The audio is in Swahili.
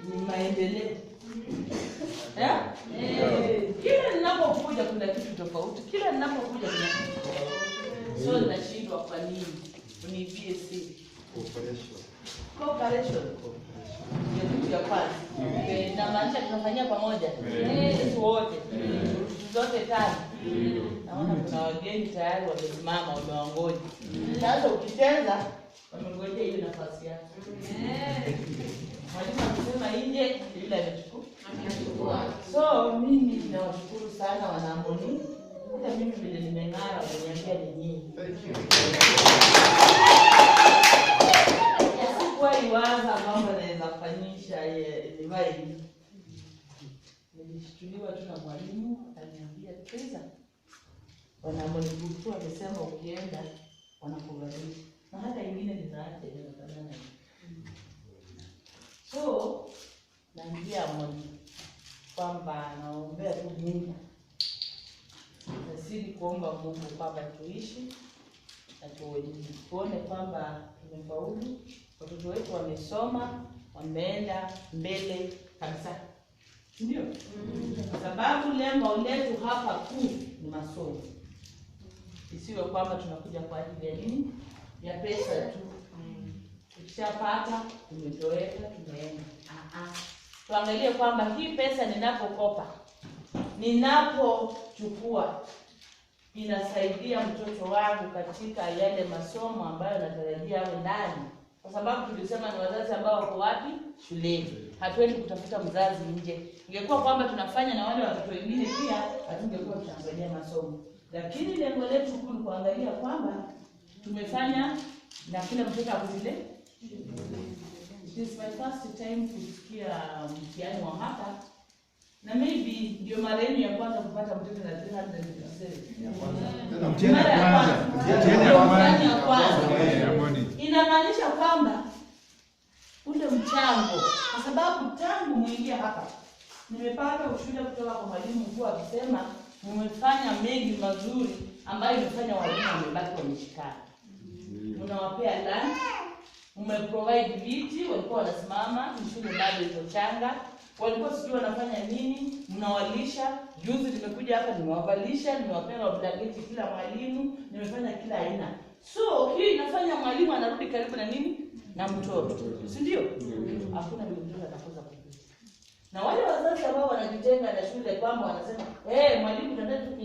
ni maendeleo. Kila ninapokuja kuna kitu tofauti. Kila ninapokuja kuna kitu tofauti. So ninashindwa kwa nini? Ni BSc. Cooperation. Ndio kitu ya kwanza. Na maanisha tunafanyia pamoja. Sisi wote. Zote tano. Naona kuna wageni tayari wamesimama wamewangoja. Sasa ukicheza wamengojea ile nafasi yako. Mwalimu anasema nje bila amechukua. So mimi nawashukuru sana wanaamboni. Hata mimi vile nimeng'ara wameniambia ni nyinyi. Sikuwa iwaza kwamba naweza kufanyisha divine. Nilishtuliwa tu na mwalimu aliniambia pesa. Wanaamboni kutu wamesema ukienda wanakubalisha. Na hata ingine ninaacha inafanana. So naambia Mungu kwamba naombea tu Mungu. Nasidi kuomba Mungu kwamba tuishi na tuone kwamba tumefaulu. Watoto wetu wamesoma, wameenda mbele kabisa. Ndio? Kwa sababu lengo letu hapa kuu ni masomo. Isiwe kwamba tunakuja kwa ajili ya nini? Ya pesa tu. Tukishapata, tumetoweka, tumeenda. Tuangalie kwamba hii pesa ninapokopa, ninapochukua, inasaidia mtoto wangu katika yale masomo ambayo natarajia awe ndani. Kwa sababu tulisema ni wazazi ambao wako wapi? Shuleni. Hatuendi kutafuta mzazi nje. Ingekuwa kwamba tunafanya na wale watoto wengine pia, hatungekuwa tunaangalia masomo. Lakini lengo letu kuu kuangalia kwamba tumefanya na kila mtoto akuzile. It is my first time kusikia mtihani wa hapa. Na maybe ndio mara yenu ya kwanza kupata mtoto na 300%. Mtihani ya kwanza. Inamaanisha kwamba ule mchango, kwa sababu tangu muingia hapa nimepata ushuhuda kutoka kwa mwalimu mkuu akisema mmefanya mengi mazuri ambayo imefanya walimu wamebaki wameshikana. Mnawapea lunch, mmeprovide viti, walikuwa wanasimama, shule bado iko changa, walikuwa sijui wanafanya nini, mnawalisha. Juzi nimekuja hapa nimewavalisha, nimewapea blanketi kila mwalimu, nimefanya kila aina. So hii inafanya mwalimu anarudi karibu na nini? Na mtoto. Si ndio? Hakuna vile mtoto atakosa kupita. Na wale wazazi ambao wanajitenga na shule kwamba wanasema, mwalimu tunataka